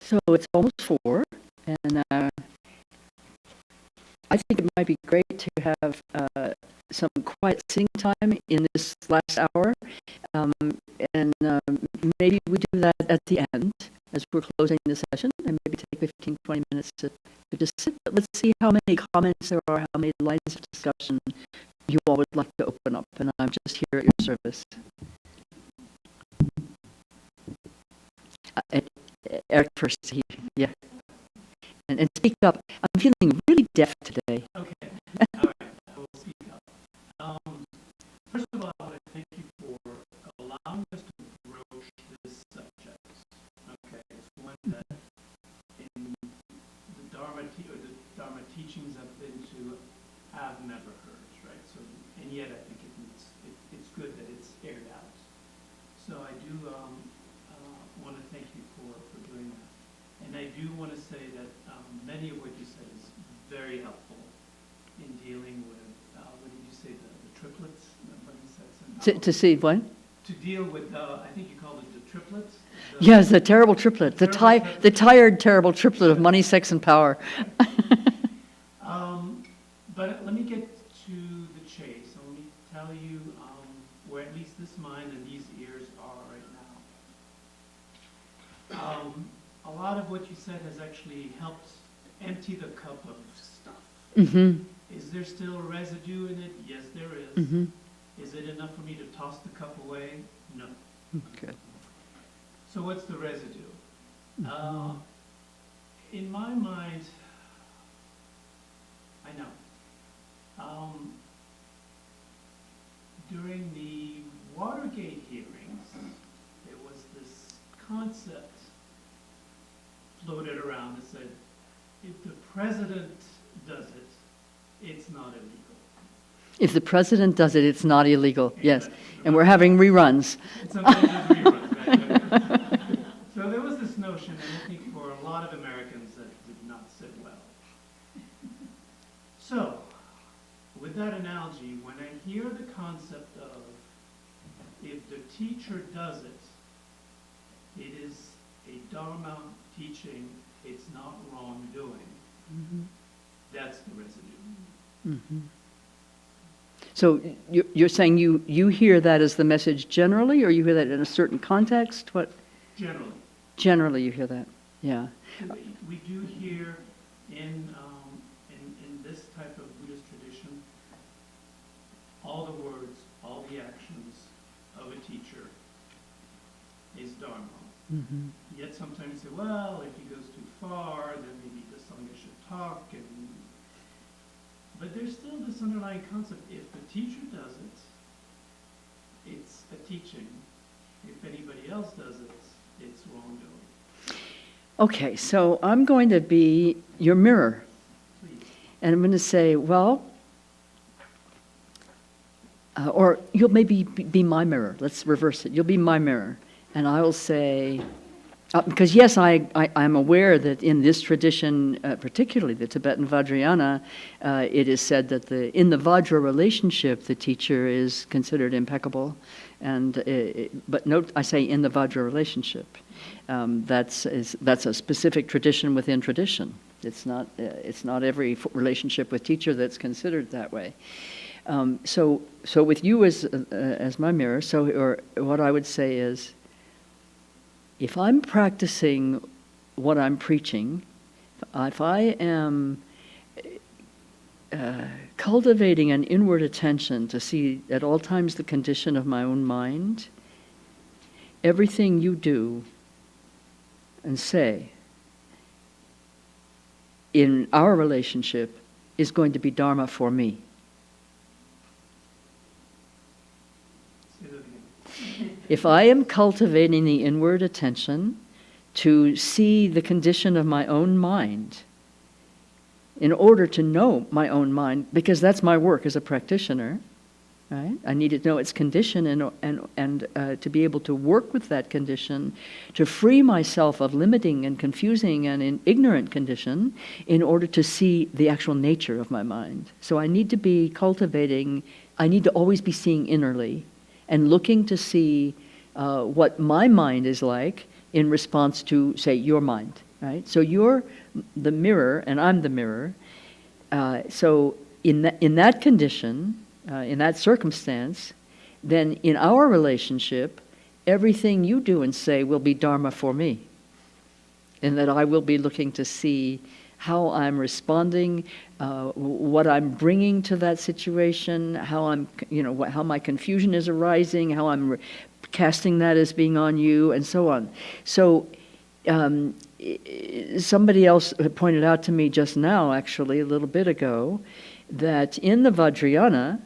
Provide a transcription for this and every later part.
So it's almost 4, and I think it might be great to have some quiet sitting time in this last hour, and maybe we do that at the end as we're closing the session, and maybe take 15, 20 minutes to just sit. But let's see how many comments there are, how many lines of discussion you all would like to open up, and I'm just here at your service. Eric first, yeah. And speak up. I'm feeling really deaf today. Okay. All right. I will speak up. First of all, I want to thank you for allowing us to broach this subject. Okay, it's one that in the Dharma teachings I've been to, I've never heard, right? So, and yet I think it's good that it's aired out. So I do want to thank you for doing that. And I do want to say that many of what you said is very helpful in dealing with, what did you say, the triplets? To see what? To deal with, I think you called it the triplets? Yes, the terrible triplet, the tired terrible triplet of money, sex, and power. But let me get to the chase. So let me tell you where at least this mind and these ears are right now. A lot of what you said has actually helped empty the cup of stuff. Mm-hmm. Is there still residue in it? Yes, there is. Mm-hmm. Is it enough for me to toss the cup away? No. Good. So what's the residue? Mm-hmm. In my mind, I know. During the Watergate hearings, there was this concept floated around that said, if the president does it, it's not illegal. If the president does it, it's not illegal. Yes. And we're having reruns. Sometimes there's reruns, right? So there was this notion, and I think for a lot of Americans that did not sit well. So, with that analogy, when I hear the concept of if the teacher does it, it is a Dharma teaching, it's not wrongdoing. Mm-hmm. That's the residue. Mm-hmm. So you're saying you hear that as the message generally, or you hear that in a certain context? What? Generally. Generally, you hear that. Yeah. We do hear in this type of Buddhist tradition, all the words, all the actions of a teacher is Dharma. Mm-hmm. Yet sometimes say, well, if he goes too far, then maybe the Sangha should talk. But there's still this underlying concept. If the teacher does it, it's a teaching. If anybody else does it, it's wrongdoing. Okay, so I'm going to be your mirror. Please. And I'm going to say, well, or you'll maybe be my mirror. Let's reverse it. You'll be my mirror. And I will say, because yes, I'm aware that in this tradition, particularly the Tibetan Vajrayana, it is said that in the Vajra relationship, the teacher is considered impeccable. But note, I say in the Vajra relationship. That's a specific tradition within tradition. It's not every relationship with teacher that's considered that way. So with you as my mirror, or what I would say is, if I'm practicing what I'm preaching, if I am cultivating an inward attention to see at all times the condition of my own mind, everything you do and say in our relationship is going to be Dharma for me. If I am cultivating the inward attention to see the condition of my own mind, in order to know my own mind, because that's my work as a practitioner, right? I need to know its condition and to be able to work with that condition, to free myself of limiting and confusing and ignorant condition in order to see the actual nature of my mind. So I need to be cultivating, I need to always be seeing innerly and looking to see what my mind is like in response to, say, your mind. right? So you're the mirror, and I'm the mirror. So in that condition, in that circumstance, then in our relationship, everything you do and say will be Dharma for me. And that I will be looking to see how I'm responding, what I'm bringing to that situation, how how my confusion is arising, how I'm casting that as being on you, and so on. So somebody else pointed out to me just now, actually, a little bit ago, that in the Vajrayana,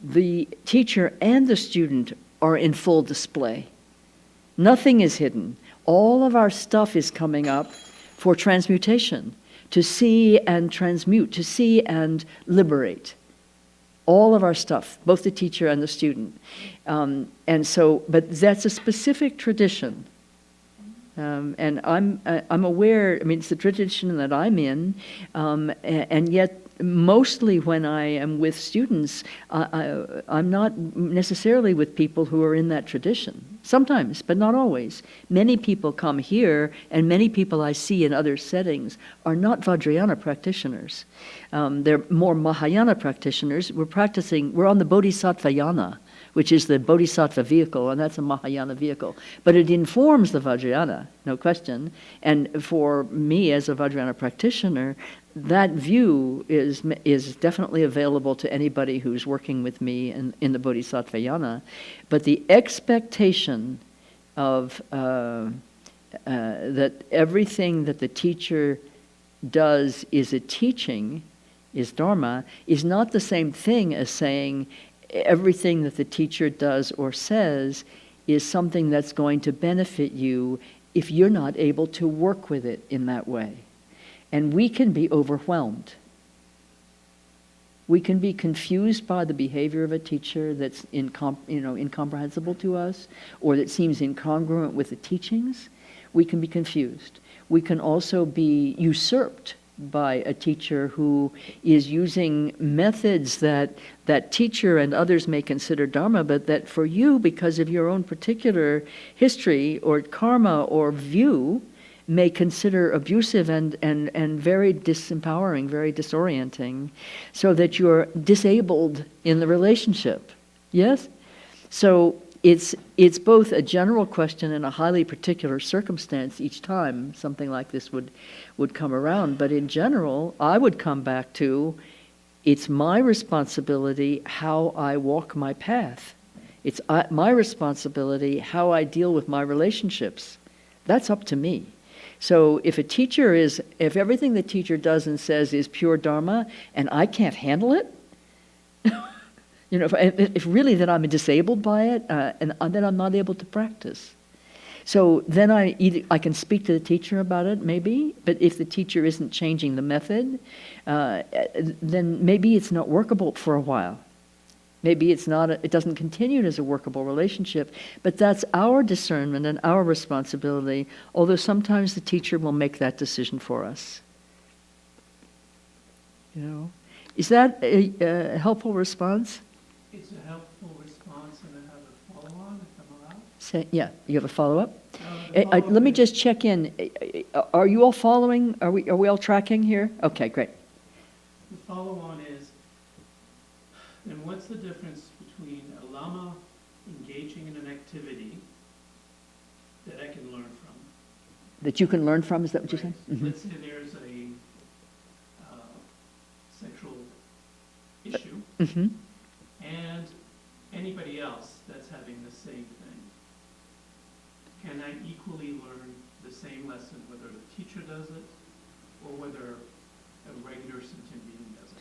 the teacher and the student are in full display. Nothing is hidden. All of our stuff is coming up for transmutation, to see and transmute, to see and liberate. All of our stuff, both the teacher and the student. But that's a specific tradition. And I'm aware, I mean, it's the tradition that I'm in, and yet mostly when I am with students, I'm not necessarily with people who are in that tradition. Sometimes, but not always. Many people come here, and many people I see in other settings are not Vajrayana practitioners. They're more Mahayana practitioners. We're on the Bodhisattva Yana, which is the Bodhisattva vehicle, and that's a Mahayana vehicle. But it informs the Vajrayana, no question. And for me as a Vajrayana practitioner, that view is definitely available to anybody who's working with me in the Bodhisattva Yana. But the expectation of that everything that the teacher does is a teaching, is Dharma, is not the same thing as saying everything that the teacher does or says is something that's going to benefit you if you're not able to work with it in that way. And we can be overwhelmed. We can be confused by the behavior of a teacher that's incomprehensible to us, or that seems incongruent with the teachings. We can be confused. We can also be usurped by a teacher who is using methods that that teacher and others may consider Dharma, but that for you, because of your own particular history or karma or view, may consider abusive and very disempowering, very disorienting, so that you're disabled in the relationship. Yes? So it's both a general question and a highly particular circumstance each time something like this would come around. But in general, I would come back to, it's my responsibility how I walk my path. It's my responsibility how I deal with my relationships. That's up to me. So if everything the teacher does and says is pure Dharma and I can't handle it, if really that I'm disabled by it, and then I'm not able to practice. So then I can speak to the teacher about it, maybe, but if the teacher isn't changing the method, then maybe it's not workable for a while. Maybe it doesn't continue as a workable relationship, but that's our discernment and our responsibility, although sometimes the teacher will make that decision for us. Is that a helpful response? It's a helpful response, and I have a follow-on, if I'm allowed. Yeah, you have a follow-up? Let me just check in. Are you all following? Are we all tracking here? Okay, great. The follow-on is, then what's the difference between a Lama engaging in an activity that I can learn from? That you can learn from, is that what you said? Mm-hmm. Let's say there's a sexual issue, mm-hmm. and anybody else that's having the same thing. Can I equally learn the same lesson whether the teacher does it or whether a regular sentient being does it?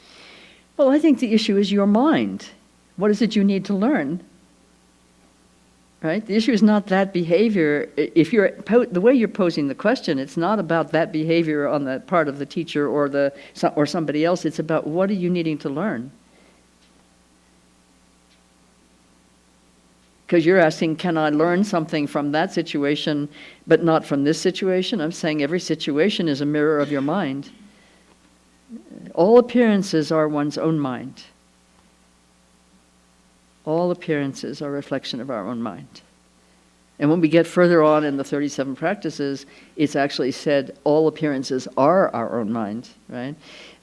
Well, I think the issue is your mind. What is it you need to learn? Right? The issue is not that behavior. If the way you're posing the question, it's not about that behavior on the part of the teacher or somebody else. It's about what are you needing to learn? Because you're asking, can I learn something from that situation, but not from this situation? I'm saying every situation is a mirror of your mind. All appearances are one's own mind. All appearances are a reflection of our own mind. And when we get further on in the 37 practices, it's actually said all appearances are our own mind, right?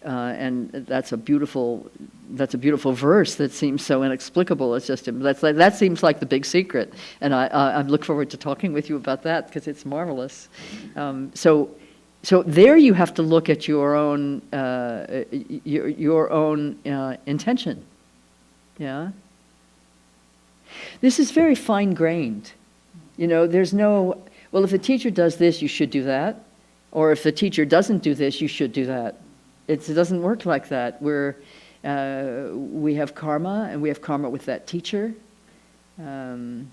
And that's a beautiful verse that seems so inexplicable. It's just that seems like the big secret, and I look forward to talking with you about that because it's marvelous. So there you have to look at your own intention. Yeah. This is very fine-grained. You know, there's no, well, if the teacher does this, you should do that. Or if the teacher doesn't do this, you should do that. It doesn't work like that. We have karma, and we have karma with that teacher. And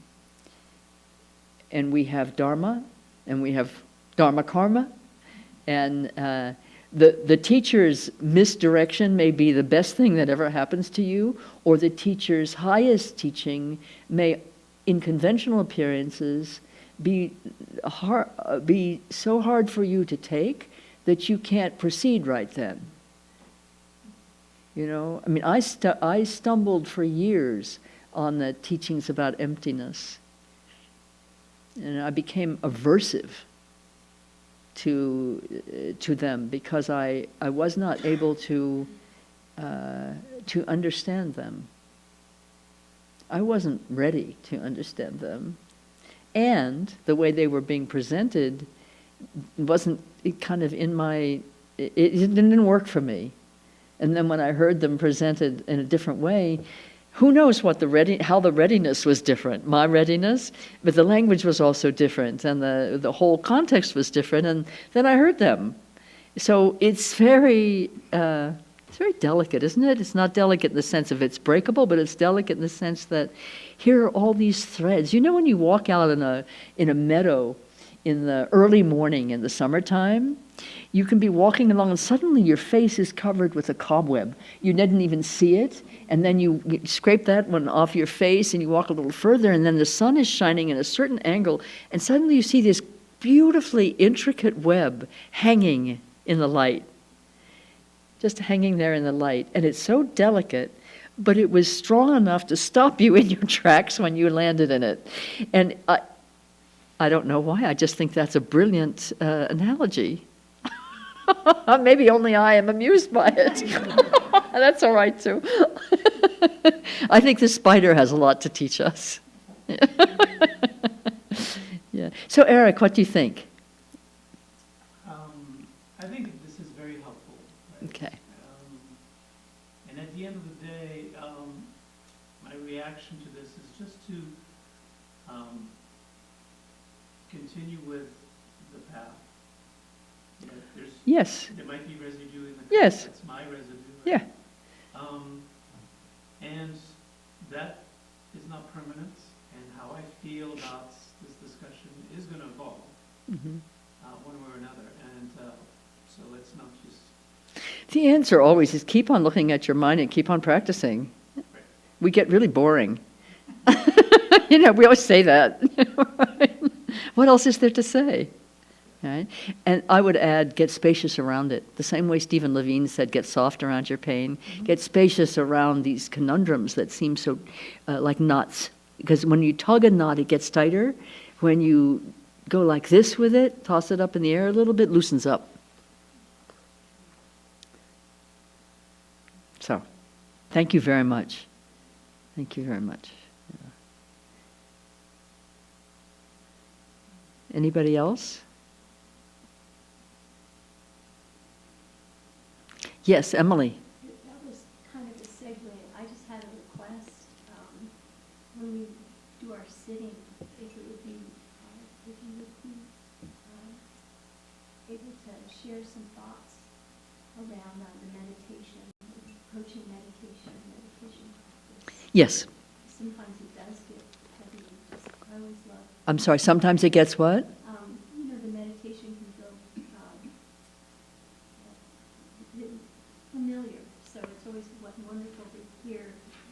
we have dharma, and we have dharma karma. And the teacher's misdirection may be the best thing that ever happens to you, or the teacher's highest teaching may, in conventional appearances, be so hard for you to take that you can't proceed right then. You know, I mean, I stumbled for years on the teachings about emptiness, and I became aversive to them because I was not able to understand them. I wasn't ready to understand them, and the way they were being presented wasn't kind of in my. It didn't work for me. And then when I heard them presented in a different way, who knows how the readiness was different, my readiness, but the language was also different, and the whole context was different, and then I heard them. So it's very delicate, isn't it? It's not delicate in the sense of it's breakable, but it's delicate in the sense that here are all these threads. You know, when you walk out in a meadow in the early morning in the summertime, you can be walking along and suddenly your face is covered with a cobweb. You didn't even see it, and then you scrape that one off your face and you walk a little further, and then the sun is shining in a certain angle, and suddenly you see this beautifully intricate web hanging in the light. Just hanging there in the light. And it's so delicate, but it was strong enough to stop you in your tracks when you landed in it. And I don't know why, I just think that's a brilliant analogy. Maybe only I am amused by it. That's all right too. I think the spider has a lot to teach us. Yeah. So Eric, what do you think? I think this is very helpful. Right? Okay. And at the end of the day, my reaction to this is just to continue with the path. Yes. There might be residue in the yes. That's my residue. Right? Yeah. And that is not permanent, and how I feel about this discussion is going to evolve one way or another. And so let's not just... The answer always is keep on looking at your mind and keep on practicing. Right. We get really boring. You know, we always say that. What else is there to say? Right? And I would add, get spacious around it. The same way Stephen Levine said, get soft around your pain. Get spacious around these conundrums that seem so like knots. Because when you tug a knot, it gets tighter. When you go like this with it, toss it up in the air a little bit, loosens up. So, thank you very much. Thank you very much. Yeah. Anybody else? Yes, Emily. That was kind of a segue. I just had a request. When we do our sitting, if you would be able to share some thoughts around the meditation, approaching meditation. Yes. Sometimes it does get heavy. I always love. I'm sorry, sometimes it gets what? You know, the meditation can go familiar, so it's always wonderful to hear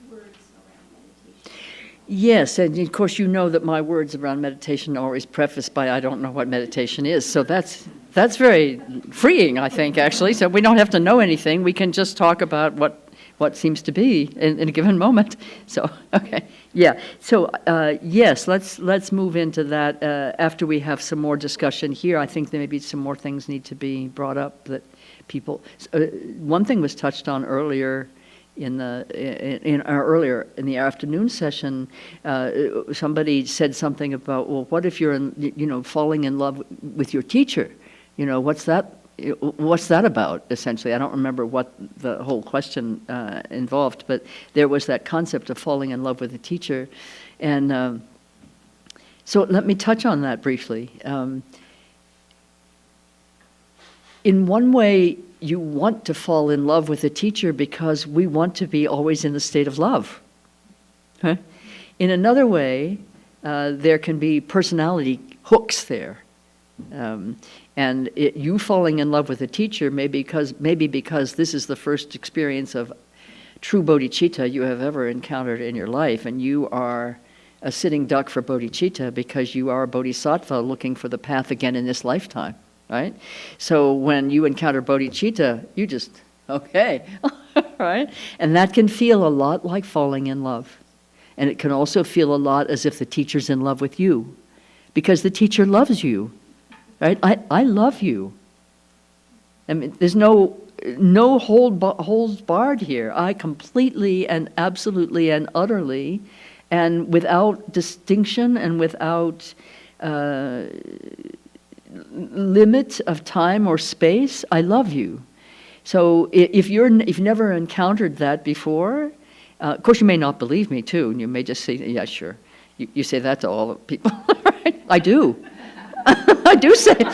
words around meditation. Yes, and of course you know that my words around meditation are always prefaced by I don't know what meditation is, so that's very freeing, I think, actually. So we don't have to know anything, we can just talk about what what seems to be in a given moment. So, okay, yeah. So, yes, let's move into that after we have some more discussion here. I think there maybe some more things need to be brought up that people. One thing was touched on earlier in the afternoon session. Somebody said something about, well, what if you're falling in love with your teacher? What's that about, essentially? I don't remember what the whole question involved, but there was that concept of falling in love with a teacher. And so let me touch on that briefly. In one way, you want to fall in love with a teacher because we want to be always in the state of love. Huh? In another way, there can be personality hooks there. And you falling in love with a teacher maybe because this is the first experience of true bodhicitta you have ever encountered in your life, and you are a sitting duck for bodhicitta because you are a bodhisattva looking for the path again in this lifetime, right? So when you encounter bodhicitta, you just, okay, right? And that can feel a lot like falling in love. And it can also feel a lot as if the teacher's in love with you, because the teacher loves you. Right? I love you. I mean, there's no holds barred here. I completely and absolutely and utterly, and without distinction and without limit of time or space, I love you. So if you've never encountered that before, of course you may not believe me too, and you may just say, yeah, sure. You say that to all the people, right? I do. I do say it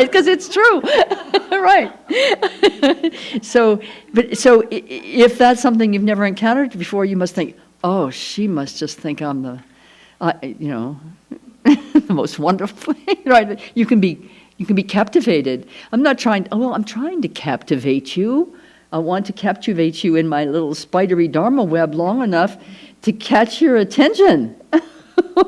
because it's true, right? So if that's something you've never encountered before, you must think, oh, she must just think I'm the most wonderful thing, right? You can be captivated. I'm trying to captivate you. I want to captivate you in my little spidery dharma web long enough to catch your attention.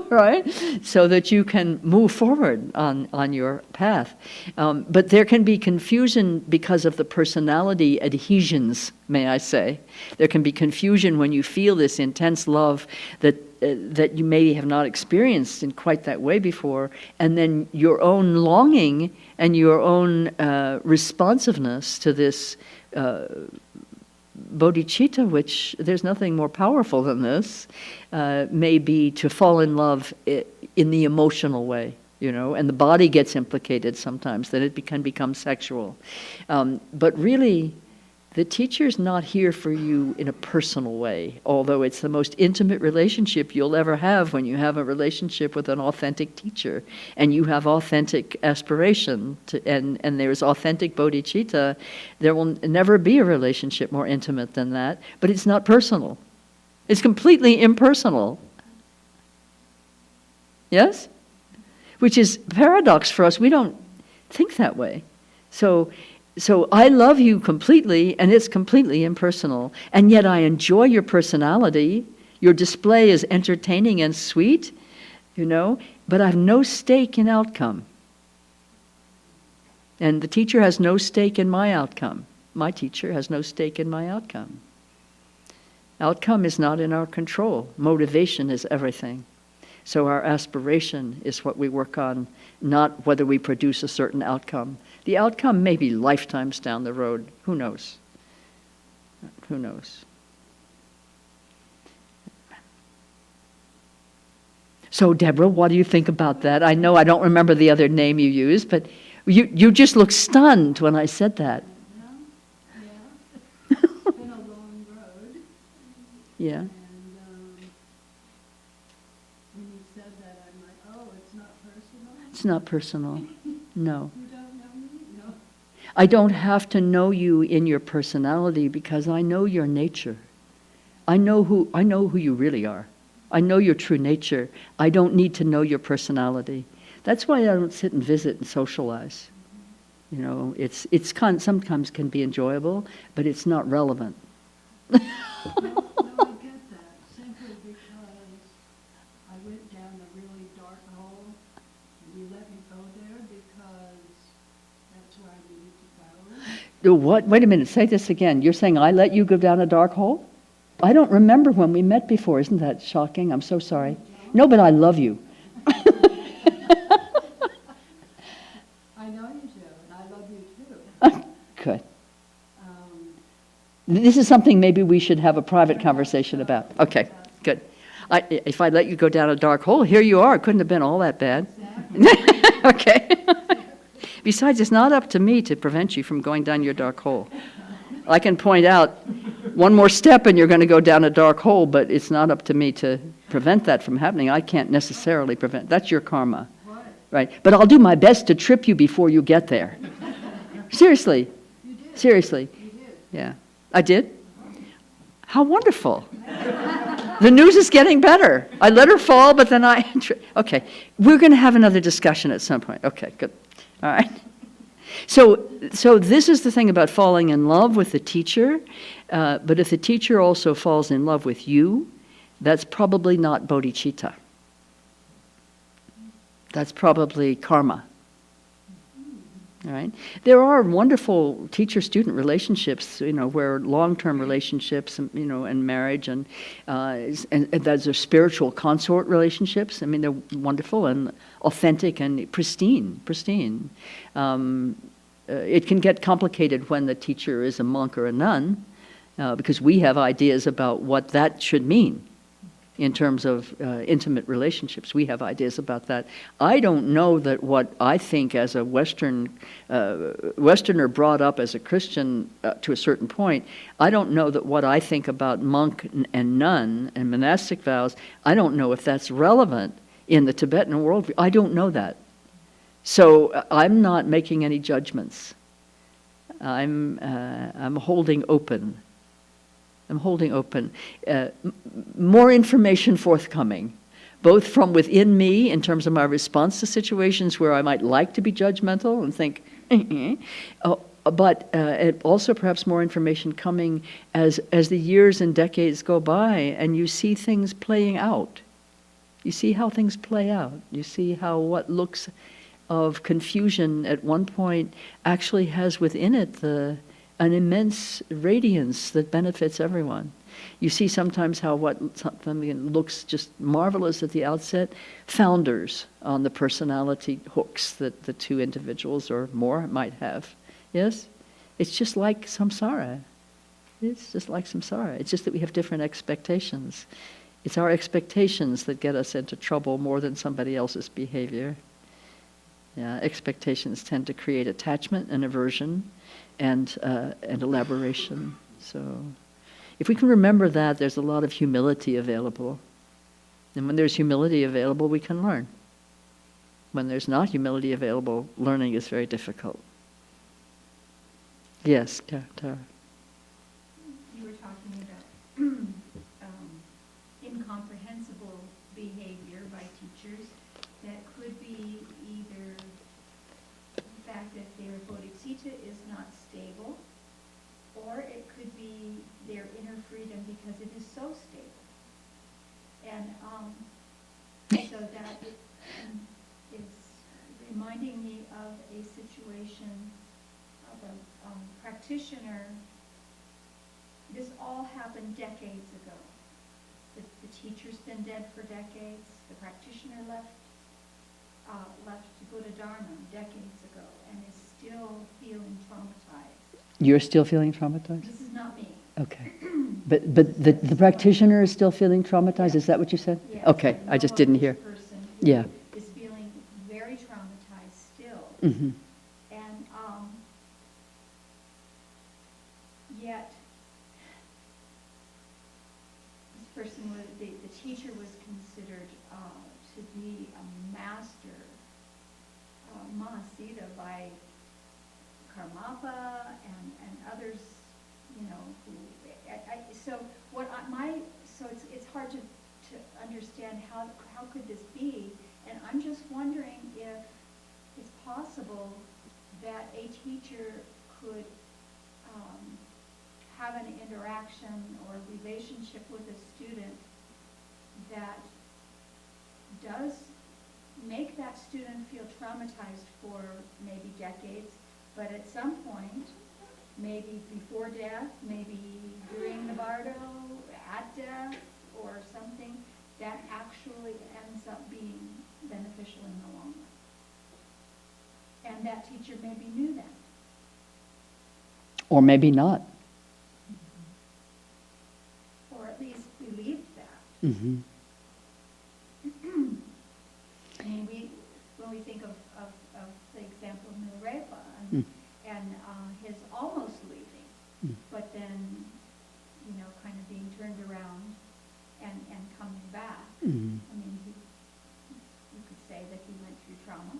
Right? So that you can move forward on your path. But there can be confusion because of the personality adhesions, may I say. There can be confusion when you feel this intense love that you maybe have not experienced in quite that way before, and then your own longing and your own responsiveness to this bodhicitta, which there's nothing more powerful than this, may be to fall in love in the emotional way, and the body gets implicated sometimes, that it can become sexual. But really, the teacher's not here for you in a personal way, although it's the most intimate relationship you'll ever have when you have a relationship with an authentic teacher, and you have authentic aspiration, and there's authentic bodhicitta. There will never be a relationship more intimate than that, but it's not personal. It's completely impersonal. Yes? Which is a paradox for us. We don't think that way. So I love you completely, and it's completely impersonal. And yet I enjoy your personality. Your display is entertaining and sweet, but I have no stake in outcome. And the teacher has no stake in my outcome. My teacher has no stake in my outcome. Outcome is not in our control. Motivation is everything. So our aspiration is what we work on, not whether we produce a certain outcome. The outcome may be lifetimes down the road. Who knows? Who knows? So, Deborah, what do you think about that? I know I don't remember the other name you used, but you just looked stunned when I said that. Yeah. It's been a long road. Yeah. And when you said that, I'm like, oh, it's not personal? It's not personal. No. You don't know me? No. I don't have to know you in your personality because I know your nature. I know who you really are. I know your true nature. I don't need to know your personality. That's why I don't sit and visit and socialize. It's sometimes can be enjoyable, but it's not relevant. No, I get that. Simply because I went down a really dark hole. You let me go there because That's why we need to follow it. What? Wait a minute, say this again. You're saying I let you go down a dark hole? I don't remember when we met before. Isn't that shocking? I'm so sorry. No, but I love you. I know you do, and I love you too. Good. Um, This is something maybe we should have a private conversation about. Okay, good. If I let you go down a dark hole, here you are. It couldn't have been all that bad. Okay. Besides, it's not up to me to prevent you from going down your dark hole. I can point out one more step and you're going to go down a dark hole, but it's not up to me to prevent that from happening. I can't necessarily prevent. That's your karma. Right? But I'll do my best to trip you before you get there. Seriously. You did. Seriously. You did. Yeah. I did? How wonderful. The news is getting better. I let her fall, but then okay. We're going to have another discussion at some point. Okay, good. All right. So this is the thing about falling in love with the teacher, but if the teacher also falls in love with you, that's probably not bodhicitta. That's probably karma. All right. There are wonderful teacher-student relationships, where long-term relationships, and marriage, and those are spiritual consort relationships. I mean, they're wonderful and authentic and pristine. It can get complicated when the teacher is a monk or a nun, because we have ideas about what that should mean. In terms of intimate relationships, we have ideas about that. I don't know that what I think as a Westerner brought up as a Christian to a certain point, I don't know that what I think about monk and nun and monastic vows, I don't know if that's relevant in the Tibetan worldview. I don't know that. So I'm not making any judgments. I'm holding open. I'm holding open. More information forthcoming, both from within me in terms of my response to situations where I might like to be judgmental and think, but also perhaps more information coming as the years and decades go by and you see things playing out. You see how things play out. You see how what looks of confusion at one point actually has within it an immense radiance that benefits everyone. You see sometimes how something looks just marvelous at the outset founders on the personality hooks that the two individuals or more might have. Yes? It's just like samsara. It's just like samsara. It's just that we have different expectations. It's our expectations that get us into trouble more than somebody else's behavior. Yeah, expectations tend to create attachment and aversion and elaboration. So if we can remember that, there's a lot of humility available. And when there's humility available, we can learn. When there's not humility available, learning is very difficult. Yes, Tara. You were talking about incomprehensible behavior by teachers that could be either the fact that their Bodhicitta is not stable, or it could be their inner freedom because it is so stable. And so that is reminding me of a situation of a practitioner. This all happened decades ago. The teacher's been dead for decades. The practitioner left Buddha Dharma decades ago and is still feeling traumatized. You're still feeling traumatized? This is not me. Okay. But the practitioner is still feeling traumatized? Is that what you said? Yes. Okay, I just didn't hear. Person Yeah. is feeling very traumatized still. Mm-hmm. And yet, this person was, the teacher was considered to be a master Mahasiddha by Karmapa and others, so it's hard to understand how could this be, and I'm just wondering if it's possible that a teacher could have an interaction or relationship with a student that does make that student feel traumatized for maybe decades, But at some point, maybe before death, maybe during the bardo, at death, or something, that actually ends up being beneficial in the long run. And that teacher maybe knew that. Or maybe not. Or at least believed that. Mm-hmm. I mean, when we think of the example of Milarepa and his almost leaving, but then, kind of being turned around and coming back. I mean, you could say that he went through trauma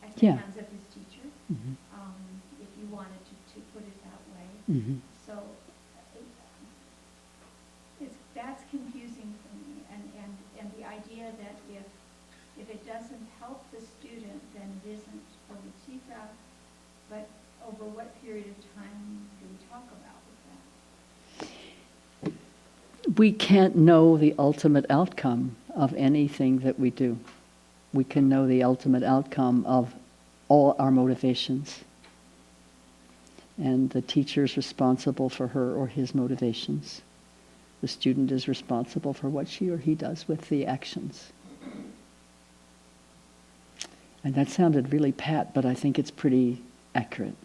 at the hands of his teacher, if you wanted to put it that way. So that's confusing for me, and the idea that if it doesn't help the student, then it isn't Bodhicitta, but over what period of time do we talk about with that? We can't know the ultimate outcome of anything that we do. We can know the ultimate outcome of all our motivations. And the teacher is responsible for her or his motivations. The student is responsible for what she or he does with the actions. And that sounded really pat, but I think it's pretty accurate.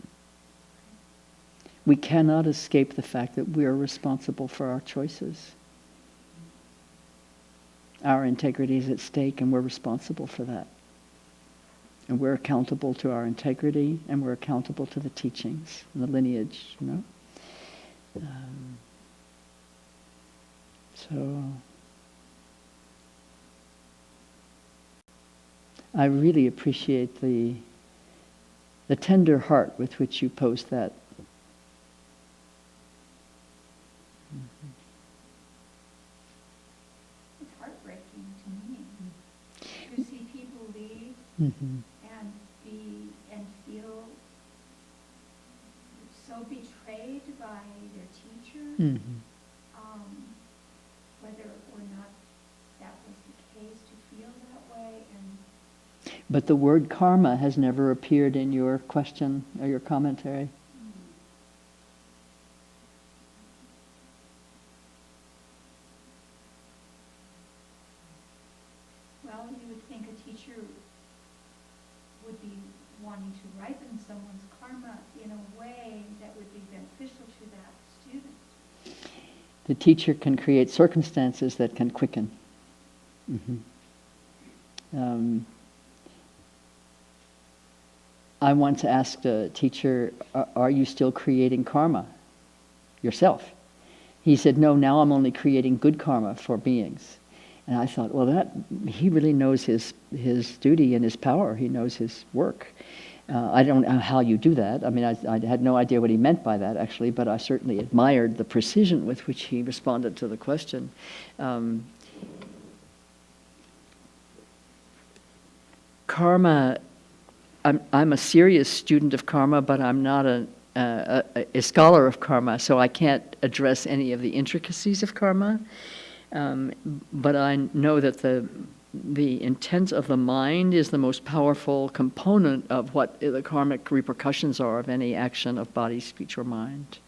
We cannot escape the fact that we are responsible for our choices. Our integrity is at stake, and we're responsible for that. And we're accountable to our integrity, and we're accountable to the teachings and the lineage, So I really appreciate the tender heart with which you posed that. It's heartbreaking to me to see people leave and feel so betrayed by their teacher. Whether or not that was the case, to feel that way. But the word karma has never appeared in your question or your commentary. Well, you would think a teacher would be wanting to ripen someone's karma in a way that would be beneficial to that student. The teacher can create circumstances that can quicken. I once asked a teacher, are you still creating karma yourself? He said, no, now I'm only creating good karma for beings. And I thought, well, he really knows his duty and his power. He knows his work. I don't know how you do that. I mean, I had no idea what he meant by that, actually, but I certainly admired the precision with which he responded to the question. Karma, I'm a serious student of karma, but I'm not a scholar of karma, so I can't address any of the intricacies of karma. But I know that the intent of the mind is the most powerful component of what the karmic repercussions are of any action of body, speech, or mind.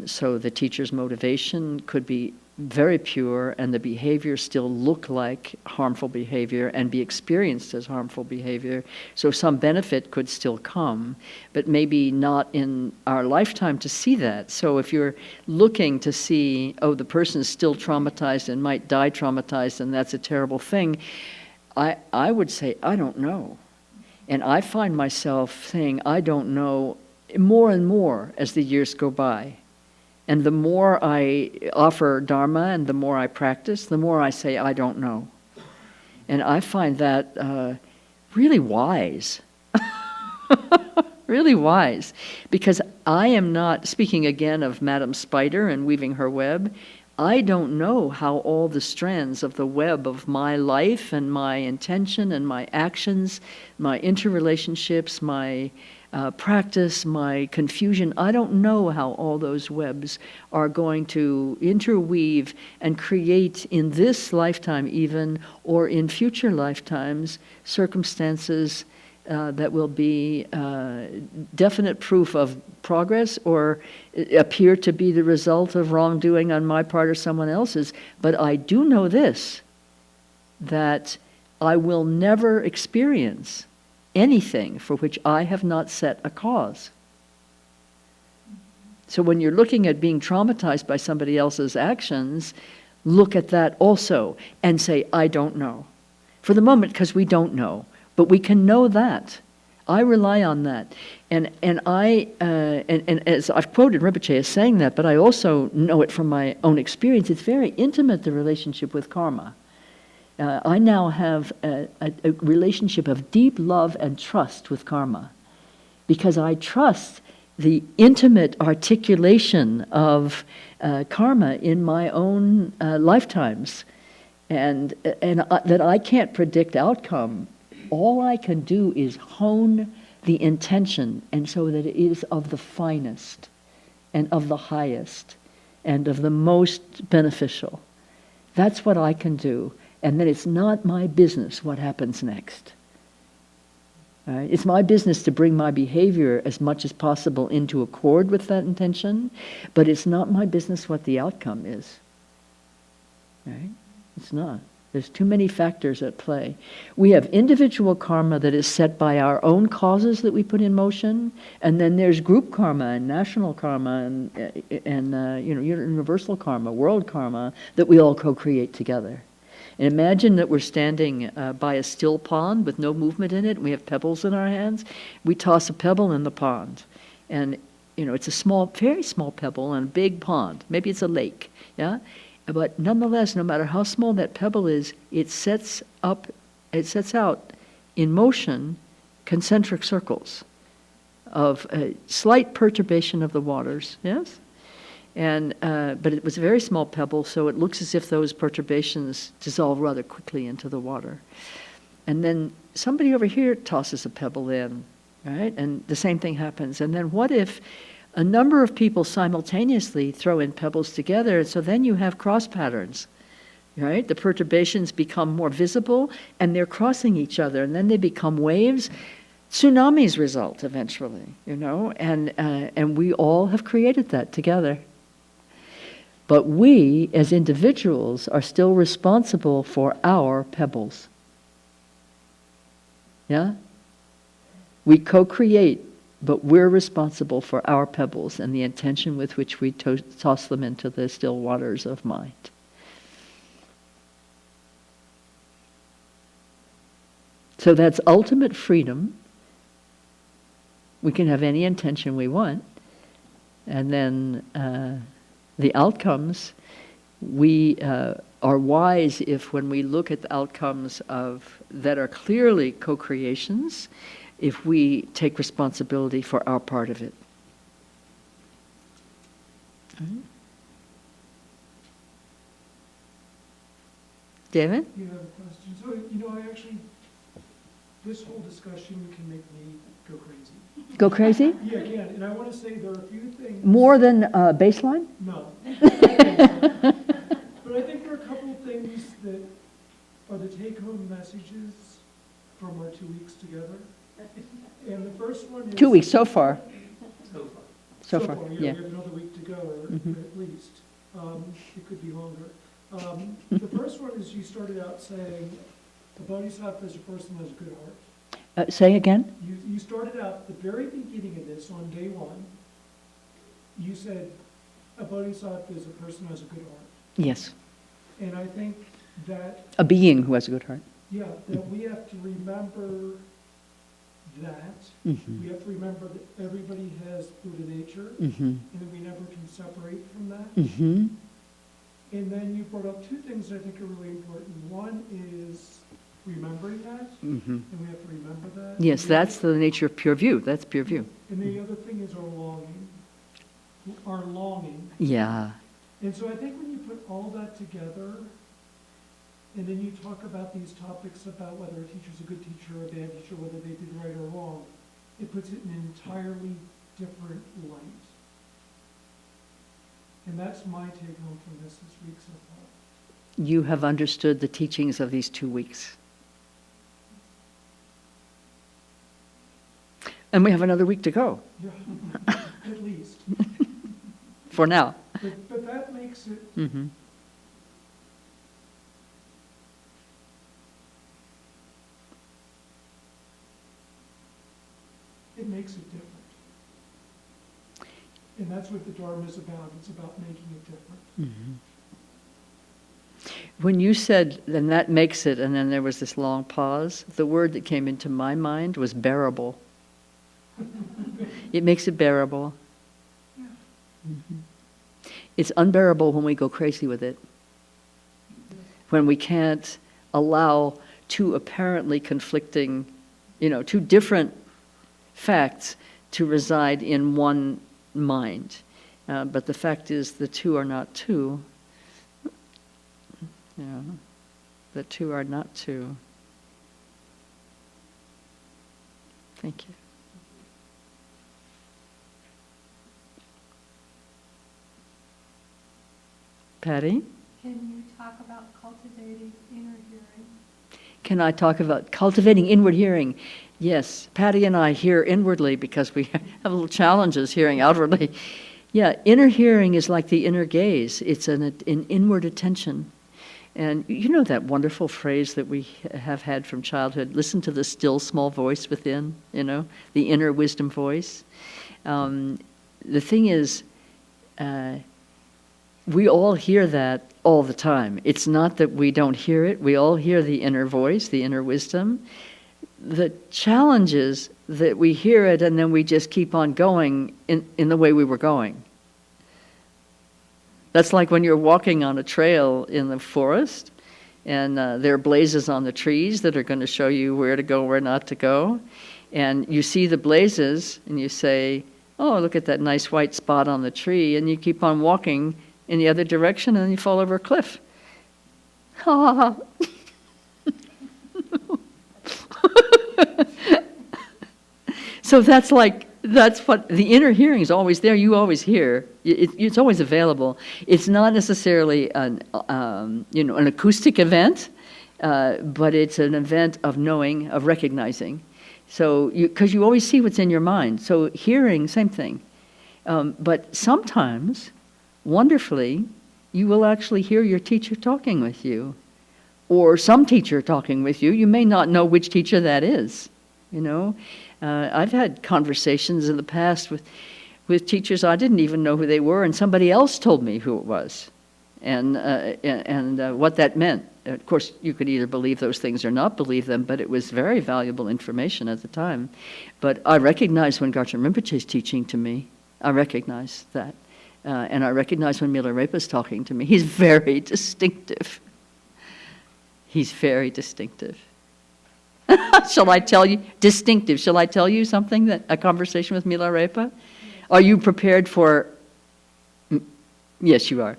So the teacher's motivation could be very pure, and the behavior still look like harmful behavior and be experienced as harmful behavior. So some benefit could still come, but maybe not in our lifetime to see that. So if you're looking to see, oh, the person is still traumatized and might die traumatized, and that's a terrible thing, I would say, I don't know. And I find myself saying, I don't know, more and more as the years go by. And the more I offer Dharma and the more I practice, the more I say, I don't know. And I find that really wise. Really wise. Because I am not, speaking again of Madam Spider and weaving her web, I don't know how all the strands of the web of my life and my intention and my actions, my interrelationships, my practice, my confusion, I don't know how all those webs are going to interweave and create in this lifetime even, or in future lifetimes, circumstances that will be definite proof of progress or appear to be the result of wrongdoing on my part or someone else's. But I do know this, that I will never experience anything for which I have not set a cause. So when you're looking at being traumatized by somebody else's actions, look at that also and say, I don't know. For the moment, because we don't know, but we can know that. I rely on that. And as I've quoted Rinpoche as saying that, but I also know it from my own experience. It's very intimate, the relationship with karma. I now have a relationship of deep love and trust with karma, because I trust the intimate articulation of karma in my own lifetimes, and that I can't predict outcome. All I can do is hone the intention, and so that it is of the finest and of the highest and of the most beneficial. That's what I can do. And then it's not my business what happens next. Right? It's my business to bring my behavior as much as possible into accord with that intention, but it's not my business what the outcome is. Right? It's not. There's too many factors at play. We have individual karma that is set by our own causes that we put in motion, and then there's group karma and national karma and universal karma, world karma, that we all co-create together. And imagine that we're standing by a still pond with no movement in it, and we have pebbles in our hands. We toss a pebble in the pond, and it's a small, very small pebble in a big pond. Maybe it's a lake, yeah? But nonetheless, no matter how small that pebble is, it sets out in motion concentric circles of a slight perturbation of the waters, yes? And but it was a very small pebble, so it looks as if those perturbations dissolve rather quickly into the water. And then somebody over here tosses a pebble in, right? And the same thing happens. And then what if a number of people simultaneously throw in pebbles together? So then you have cross patterns, right? The perturbations become more visible, and they're crossing each other, and then they become waves. Tsunamis result eventually, and we all have created that together. But we, as individuals, are still responsible for our pebbles. Yeah? We co-create, but we're responsible for our pebbles and the intention with which we toss them into the still waters of mind. So that's ultimate freedom. We can have any intention we want, and then the outcomes, we are wise if when we look at the outcomes that are clearly co-creations, if we take responsibility for our part of it. Right. David? You have a question? So, I actually, this whole discussion can make me go crazy. Go crazy? Yeah, it can. And I want to say there are a few things. More than baseline? No. But I think there are a couple of things that are the take-home messages from our 2 weeks together. And the first one is... 2 weeks so far. So far, yeah. yeah. We have another week to go, or at least. It could be longer. The first one is you started out saying, a bodhisattva is a person who has a good heart. Say again? You started out at the very beginning of this, on day one, you said, a bodhisattva is a person who has a good heart. Yes. And I think that... A being who has a good heart. Yeah, that we have to remember that. Mm-hmm. We have to remember that everybody has Buddha nature, Mm-hmm. and that we never can separate from that. Mm-hmm. And then you brought up two things that I think are really important. One is remembering that, Mm-hmm. and we have to remember that. Yes, And that's the nature of pure view. That's pure view. And the other thing is our longing. Our longing. Yeah. And so I think when you put all that together, and then you talk about these topics about whether a teacher's a good teacher or a bad teacher, whether they did right or wrong, it puts it in an entirely different light. And that's my take home from this week so far. You have understood the teachings of these 2 weeks. And we have another week to go, Yeah, at least. for now. But that makes it, Mm-hmm. it makes it different. And that's what the Dharma is about. It's about making it different. Mm-hmm. When you said, then that makes it, and then there was this long pause, the word that came into my mind was bearable. It makes it bearable. Yeah. Mm-hmm. It's unbearable when we go crazy with it. When we can't allow two apparently conflicting, two different facts to reside in one mind. But the fact is the two are not two. The two are not two. Thank you. Patty? Can you talk about cultivating inner hearing? Can I talk about cultivating inward hearing? Yes, Patty and I hear inwardly because we have little challenges hearing outwardly. Yeah, inner hearing is like the inner gaze. It's an inward attention. And you know that wonderful phrase that we have had from childhood, listen to the still small voice within, the inner wisdom voice. The thing is, we all hear that all the time. It's not that we don't hear it. We all hear the inner voice, the inner wisdom. The challenge is that we hear it and then we just keep on going in the way we were going. That's like when you're walking on a trail in the forest and there are blazes on the trees that are going to show you where to go, where not to go. And you see the blazes and you say, oh, look at that nice white spot on the tree. And you keep on walking in the other direction and then you fall over a cliff. Ha! So that's what the inner hearing is always there. You always hear. It's always available. It's not necessarily an acoustic event, but it's an event of knowing, of recognizing. So, because you always see what's in your mind. So hearing, same thing. But sometimes, wonderfully, you will actually hear your teacher talking with you, or some teacher talking with you. You may not know which teacher that is. I've had conversations in the past with teachers I didn't even know who they were, and somebody else told me who it was, and what that meant. Of course, you could either believe those things or not believe them, but it was very valuable information at the time. But I recognized when Garchen Rinpoche is teaching to me, I recognize that. And I recognize when Milarepa is talking to me. He's very distinctive. He's very distinctive. Shall I tell you? Distinctive. Shall I tell you something, a conversation with Milarepa? Are you prepared for... Yes, you are.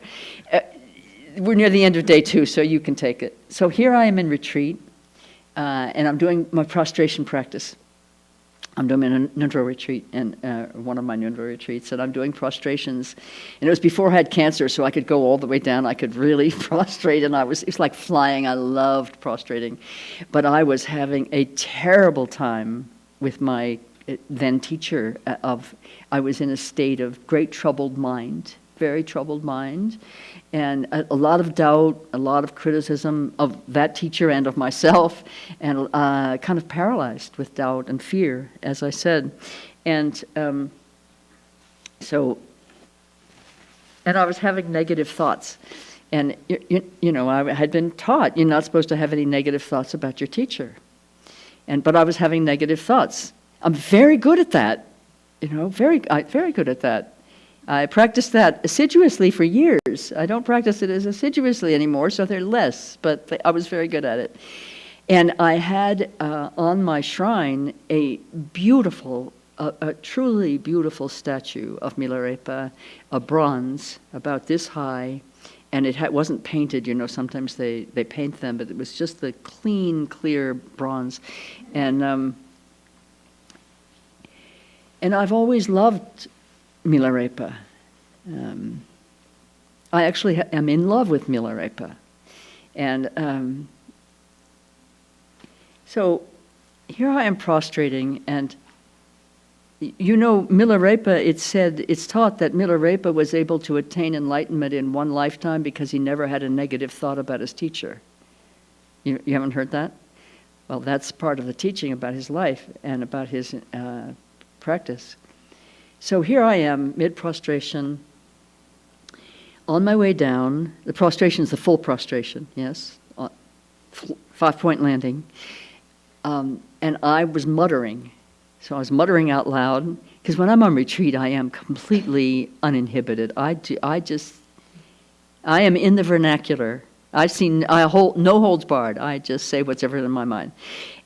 We're near the end of day 2, so you can take it. So here I am in retreat, and I'm doing my prostration practice. I'm doing a Nyingro retreat, and one of my Nyingro retreats, and I'm doing prostrations. And it was before I had cancer, so I could go all the way down. I could really prostrate, and it was like flying. I loved prostrating. But I was having a terrible time with my then teacher. I was in a state of great troubled mind, very troubled mind, and a lot of doubt, a lot of criticism of that teacher and of myself, and kind of paralyzed with doubt and fear, as I said. And and I was having negative thoughts. And, I had been taught you're not supposed to have any negative thoughts about your teacher. But I was having negative thoughts. I'm very good at that, very good at that. I practiced that assiduously for years. I don't practice it as assiduously anymore, so they're less, but I was very good at it. And I had on my shrine a beautiful, a truly beautiful statue of Milarepa, a bronze about this high, and it wasn't painted. Sometimes they paint them, but it was just the clean, clear bronze. And I've always loved Milarepa. I actually am in love with Milarepa. And so here I am prostrating, and You know, Milarepa, it's taught that Milarepa was able to attain enlightenment in one lifetime because he never had a negative thought about his teacher. You haven't heard that? Well, that's part of the teaching about his life and about his practice. So here I am, mid-prostration, on my way down. The prostration is the full prostration, yes, 5-point landing. And I was muttering. So I was muttering out loud, because when I'm on retreat, I am completely uninhibited. I am in the vernacular. No holds barred. I just say what's ever in my mind.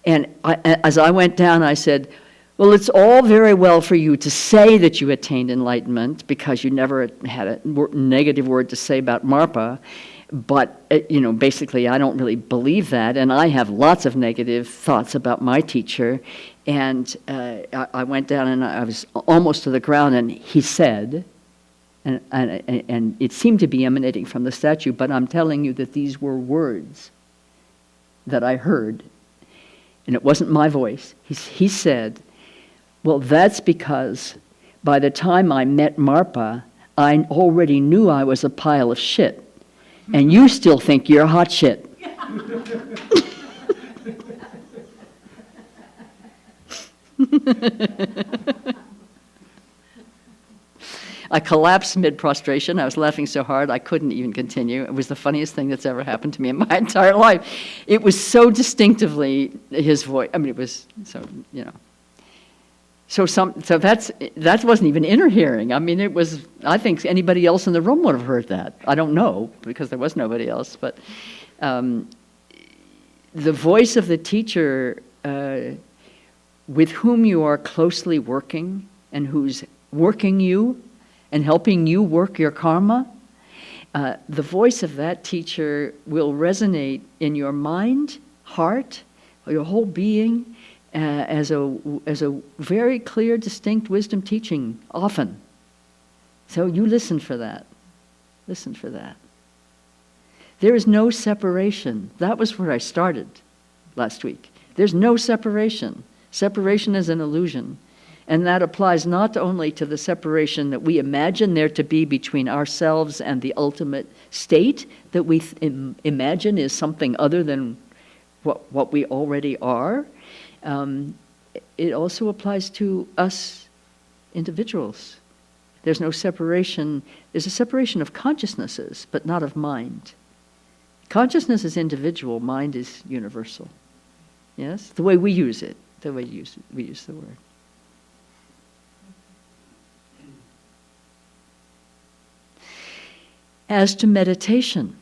And as I went down, I said, well, it's all very well for you to say that you attained enlightenment because you never had a negative word to say about Marpa. But, basically, I don't really believe that, and I have lots of negative thoughts about my teacher. And I went down, and I was almost to the ground, and he said, and it seemed to be emanating from the statue, but I'm telling you that these were words that I heard, and it wasn't my voice. He said, well, that's because by the time I met Marpa, I already knew I was a pile of shit. And you still think you're hot shit. I collapsed mid-prostration. I was laughing so hard I couldn't even continue. It was the funniest thing that's ever happened to me in my entire life. It was so distinctively his voice. I mean, it was so, So that wasn't even inner hearing. I mean, it was, I think anybody else in the room would have heard that. I don't know, because there was nobody else. But the voice of the teacher with whom you are closely working and who's working you and helping you work your karma, the voice of that teacher will resonate in your mind, heart, your whole being, as a very clear, distinct wisdom teaching, often. So you listen for that. Listen for that. There is no separation. That was where I started last week. There's no separation. Separation is an illusion. And that applies not only to the separation that we imagine there to be between ourselves and the ultimate state that we imagine is something other than what we already are. It also applies to us individuals. There's no separation. There's a separation of consciousnesses, but not of mind. Consciousness is individual, mind is universal. Yes? The way we use it, we use the word. As to meditation,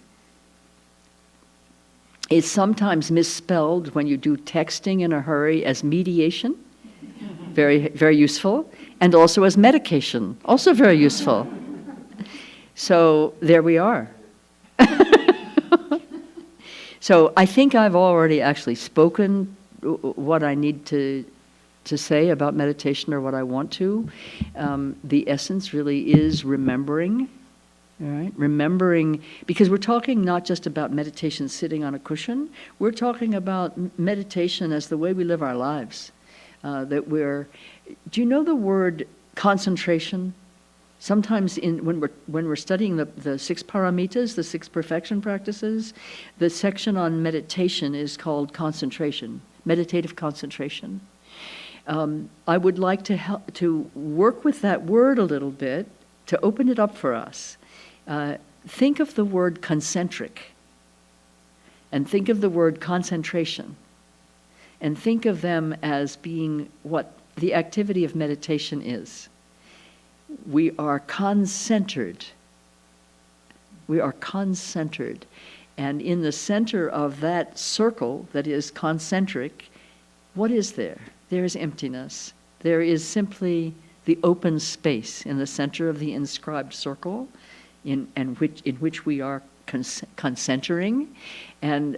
it's sometimes misspelled when you do texting in a hurry as mediation, very, very useful, and also as medication, also very useful. So there we are. So I think I've already actually spoken what I need to say about meditation, or what I want to. The essence really is remembering. All right, remembering, because we're talking not just about meditation sitting on a cushion, we're talking about meditation as the way we live our lives. Do you know the word concentration? Sometimes when we're studying the 6 paramitas, the 6 perfection practices, the section on meditation is called concentration, meditative concentration. I would like to work with that word a little bit to open it up for us. Think of the word concentric, and think of the word concentration, and think of them as being what the activity of meditation is. We are concentered. We are concentered. And in the center of that circle that is concentric, what is there? There is emptiness. There is simply the open space in the center of the inscribed circle, in which we are concentering, and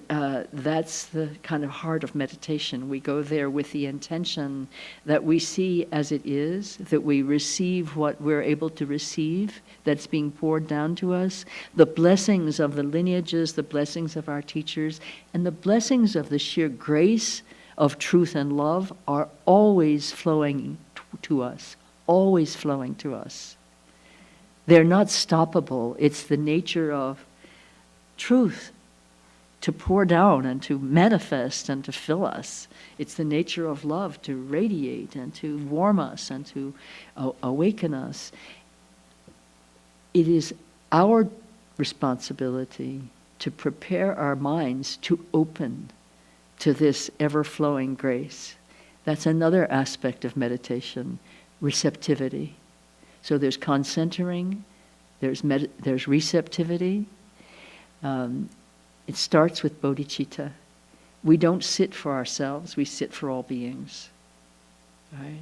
that's the kind of heart of meditation. We go there with the intention that we see as it is, that we receive what we're able to receive, that's being poured down to us, the blessings of the lineages, the blessings of our teachers, and the blessings of the sheer grace of truth and love are always flowing to us, always flowing to us. They're not stoppable. It's the nature of truth to pour down and to manifest and to fill us. It's the nature of love to radiate and to warm us and to awaken us. It is our responsibility to prepare our minds to open to this ever-flowing grace. That's another aspect of meditation, receptivity. So there's concentering, there's receptivity. It starts with bodhicitta. We don't sit for ourselves, we sit for all beings. Right?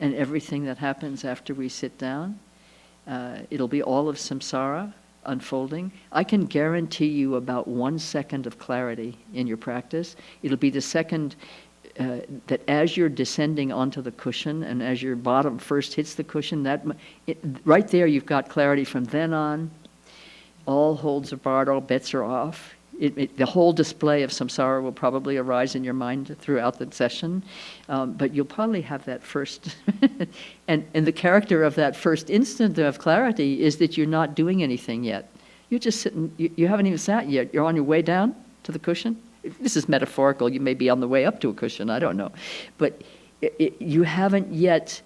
And everything that happens after we sit down, it'll be all of samsara unfolding. I can guarantee you about 1 second of clarity in your practice. It'll be the second that as you're descending onto the cushion and as your bottom first hits the cushion, right there you've got clarity. From then on, all holds are barred, all bets are off. The whole display of samsara will probably arise in your mind throughout the session, but you'll probably have that first, and the character of that first instant of clarity is that you're not doing anything yet. You're just sitting, you haven't even sat yet, you're on your way down to the cushion. This is metaphorical, you may be on the way up to a cushion, I don't know. But you haven't yet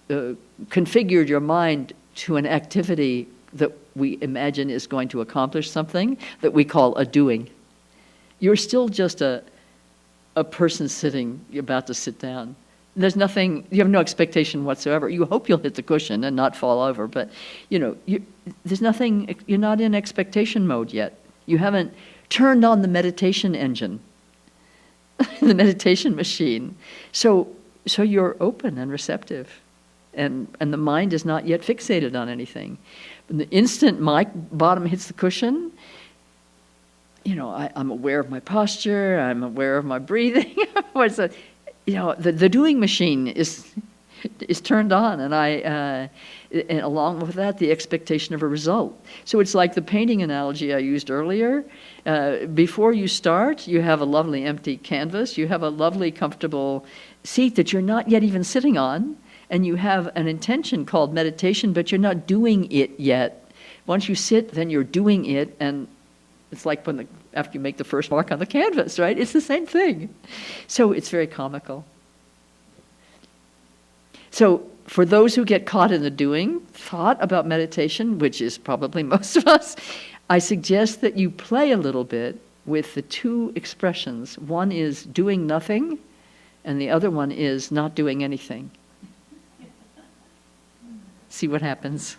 configured your mind to an activity that we imagine is going to accomplish something that we call a doing. You're still just a person sitting, you're about to sit down. There's nothing, you have no expectation whatsoever. You hope you'll hit the cushion and not fall over, but there's nothing, you're not in expectation mode yet. You haven't turned on the meditation engine, the meditation machine. So you're open and receptive, and the mind is not yet fixated on anything. And the instant my bottom hits the cushion, I'm aware of my posture, I'm aware of my breathing. The doing machine is turned on, and along with that, the expectation of a result. So it's like the painting analogy I used earlier. Before you start, you have a lovely empty canvas, you have a lovely comfortable seat that you're not yet even sitting on, and you have an intention called meditation, but you're not doing it yet. Once you sit, then you're doing it, and it's like after you make the first mark on the canvas, right? It's the same thing. So it's very comical. So for those who get caught in the doing thought about meditation, which is probably most of us, I suggest that you play a little bit with the two expressions. One is doing nothing, and the other one is not doing anything. See what happens.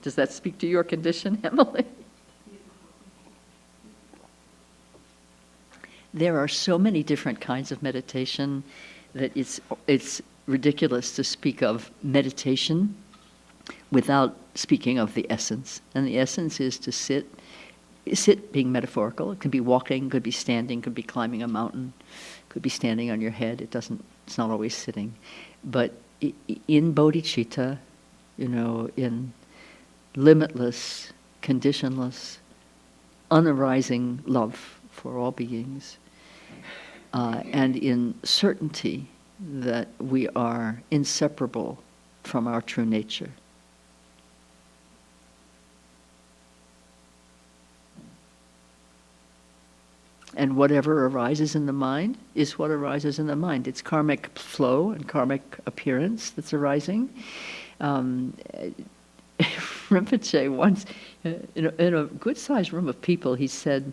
Does that speak to your condition, Emily? There are so many different kinds of meditation that it's ridiculous to speak of meditation without speaking of the essence. And the essence is to sit being metaphorical. It could be walking, could be standing, could be climbing a mountain, could be standing on your head. It's not always sitting. But in bodhicitta, in limitless, conditionless, unarising love for all beings, and in certainty that we are inseparable from our true nature. And whatever arises in the mind is what arises in the mind. It's karmic flow and karmic appearance that's arising. Rinpoche once, in a good-sized room of people, he said,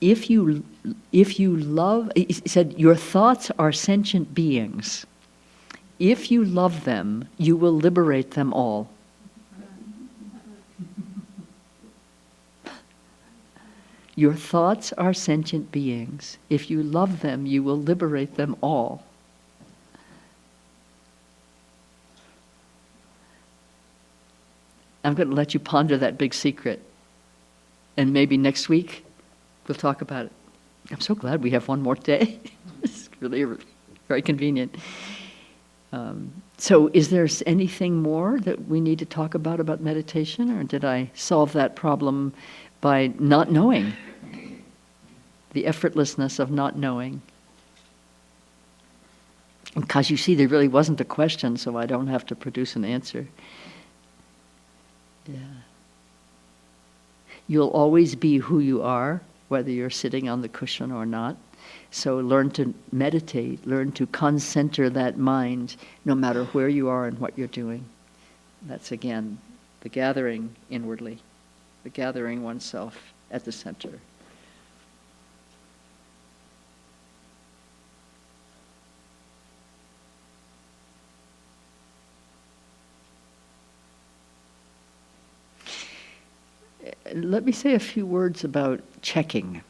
if you love, he said, your thoughts are sentient beings. If you love them, you will liberate them all. Your thoughts are sentient beings. If you love them, you will liberate them all. I'm going to let you ponder that big secret. And maybe next week, we'll talk about it. I'm so glad we have one more day. It's really very convenient. So is there anything more that we need to talk about meditation, or did I solve that problem by not knowing? The effortlessness of not knowing. Because you see, there really wasn't a question, so I don't have to produce an answer. Yeah. You'll always be who you are, whether you're sitting on the cushion or not. So learn to meditate, learn to concenter that mind, no matter where you are and what you're doing. That's again, the gathering inwardly, the gathering oneself at the center. Let me say a few words about checking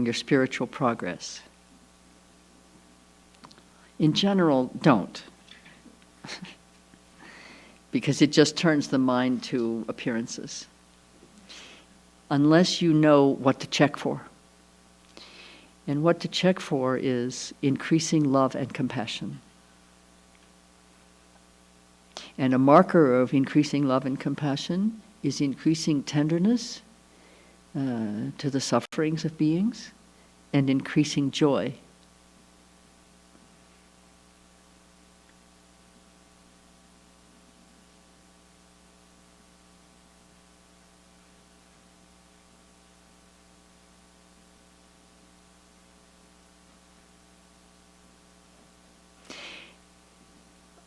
your spiritual progress. In general, don't. Because it just turns the mind to appearances. Unless you know what to check for. And what to check for is increasing love and compassion. And a marker of increasing love and compassion is increasing tenderness to the sufferings of beings and increasing joy.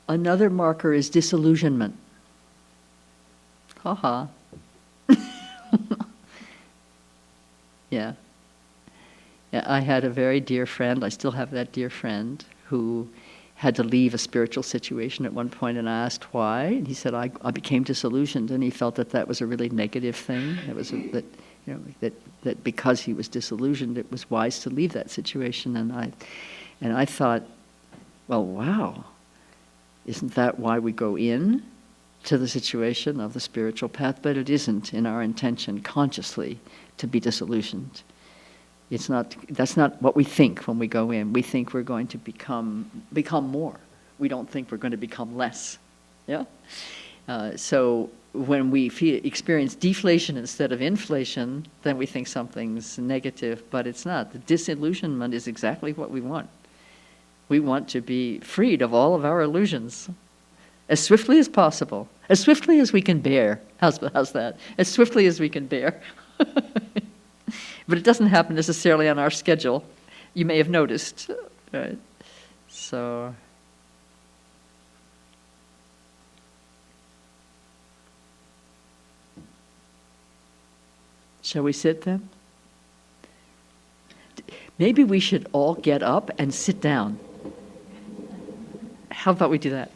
Another marker is disillusionment. Ha-ha. Yeah. I had a very dear friend, I still have that dear friend, who had to leave a spiritual situation at one point, and I asked why, and he said, I became disillusioned, and he felt that was a really negative thing. That because he was disillusioned, it was wise to leave that situation. And I thought, well, wow. Isn't that why we go in to the situation of the spiritual path? But it isn't in our intention consciously to be disillusioned. That's not what we think when we go in. We think we're going to become more. We don't think we're going to become less. Yeah? So when we experience deflation instead of inflation, then we think something's negative, but it's not. The disillusionment is exactly what we want. We want to be freed of all of our illusions as swiftly as possible, as swiftly as we can bear. How's that? As swiftly as we can bear. But it doesn't happen necessarily on our schedule. You may have noticed, right? So, shall we sit then? Maybe we should all get up and sit down. How about we do that?